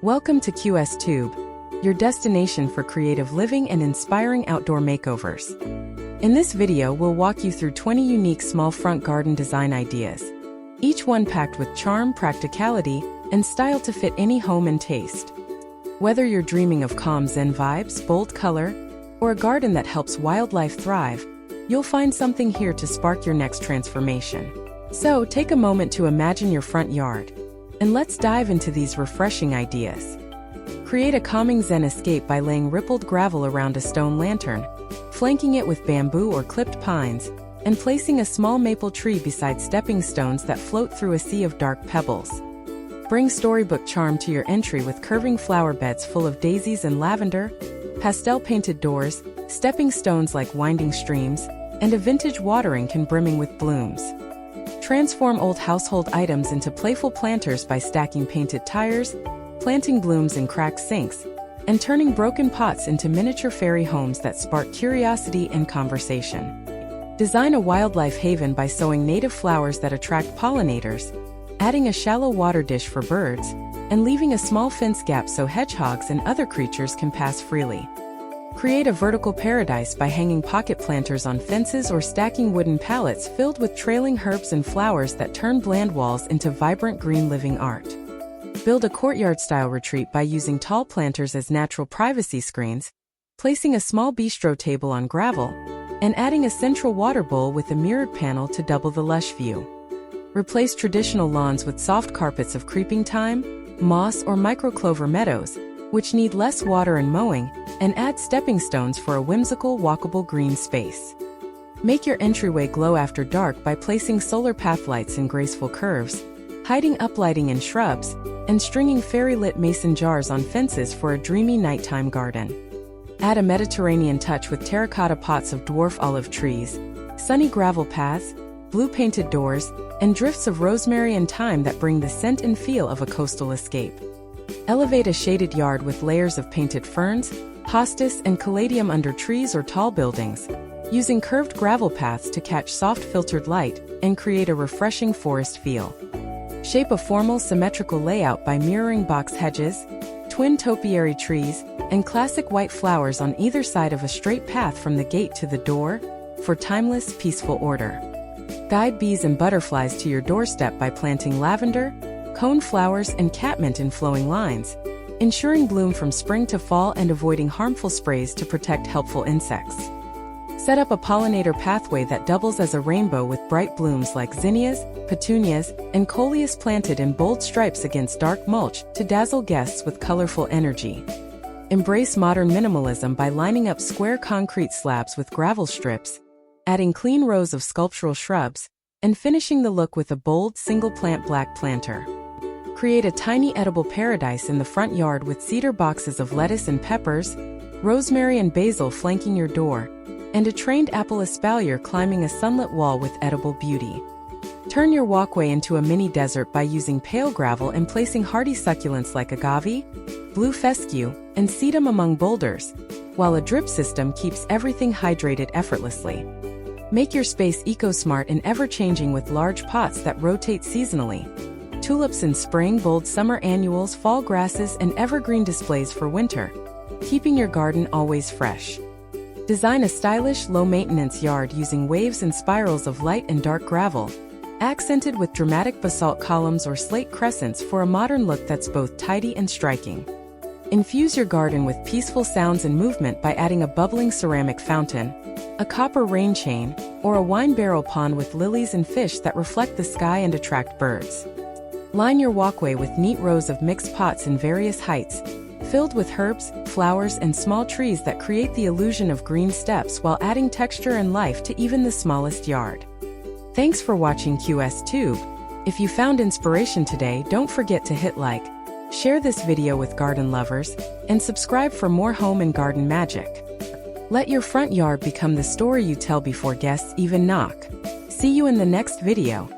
Welcome to QS Tube, your destination for creative living and inspiring outdoor makeovers. In this video, we'll walk you through 20 unique small front garden design ideas, each one packed with charm, practicality, and style to fit any home and taste. Whether you're dreaming of calm Zen vibes, bold color, or a garden that helps wildlife thrive, you'll find something here to spark your next transformation. So, take a moment to imagine your front yard, and let's dive into these refreshing ideas. Create a calming Zen escape by laying rippled gravel around a stone lantern, flanking it with bamboo or clipped pines, and placing a small maple tree beside stepping stones that float through a sea of dark pebbles. Bring storybook charm to your entry with curving flower beds full of daisies and lavender, pastel-painted doors, stepping stones like winding streams, and a vintage watering can brimming with blooms. Transform old household items into playful planters by stacking painted tires, planting blooms in cracked sinks, and turning broken pots into miniature fairy homes that spark curiosity and conversation. Design a wildlife haven by sowing native flowers that attract pollinators, adding a shallow water dish for birds, and leaving a small fence gap so hedgehogs and other creatures can pass freely. Create a vertical paradise by hanging pocket planters on fences or stacking wooden pallets filled with trailing herbs and flowers that turn bland walls into vibrant green living art. Build a courtyard-style retreat by using tall planters as natural privacy screens, placing a small bistro table on gravel, and adding a central water bowl with a mirrored panel to double the lush view. Replace traditional lawns with soft carpets of creeping thyme, moss, or microclover meadows, which need less water and mowing, and add stepping stones for a whimsical, walkable green space. Make your entryway glow after dark by placing solar path lights in graceful curves, hiding uplighting in shrubs, and stringing fairy-lit mason jars on fences for a dreamy nighttime garden. Add a Mediterranean touch with terracotta pots of dwarf olive trees, sunny gravel paths, blue-painted doors, and drifts of rosemary and thyme that bring the scent and feel of a coastal escape. Elevate a shaded yard with layers of painted ferns, hostas, and caladium under trees or tall buildings, using curved gravel paths to catch soft filtered light and create a refreshing forest feel. Shape a formal, symmetrical layout by mirroring box hedges, twin topiary trees, and classic white flowers on either side of a straight path from the gate to the door, for timeless, peaceful order. Guide bees and butterflies to your doorstep by planting lavender, cone flowers, and catmint in flowing lines, ensuring bloom from spring to fall and avoiding harmful sprays to protect helpful insects. Set up a pollinator pathway that doubles as a rainbow with bright blooms like zinnias, petunias, and coleus planted in bold stripes against dark mulch to dazzle guests with colorful energy. Embrace modern minimalism by lining up square concrete slabs with gravel strips, adding clean rows of sculptural shrubs, and finishing the look with a bold, single-plant black planter. Create a tiny edible paradise in the front yard with cedar boxes of lettuce and peppers, rosemary and basil flanking your door, and a trained apple espalier climbing a sunlit wall with edible beauty. Turn your walkway into a mini desert by using pale gravel and placing hardy succulents like agave, blue fescue, and sedum among boulders, while a drip system keeps everything hydrated effortlessly. Make your space eco-smart and ever-changing with large pots that rotate seasonally. Tulips in spring, bold summer annuals, fall grasses, and evergreen displays for winter, keeping your garden always fresh. Design a stylish, low-maintenance yard using waves and spirals of light and dark gravel, accented with dramatic basalt columns or slate crescents for a modern look that's both tidy and striking. Infuse your garden with peaceful sounds and movement by adding a bubbling ceramic fountain, a copper rain chain, or a wine barrel pond with lilies and fish that reflect the sky and attract birds. Line your walkway with neat rows of mixed pots in various heights, filled with herbs, flowers, and small trees that create the illusion of green steps while adding texture and life to even the smallest yard. Thanks for watching QS Tube. If you found inspiration today, don't forget to hit like, share this video with garden lovers, and subscribe for more home and garden magic. Let your front yard become the story you tell before guests even knock. See you in the next video.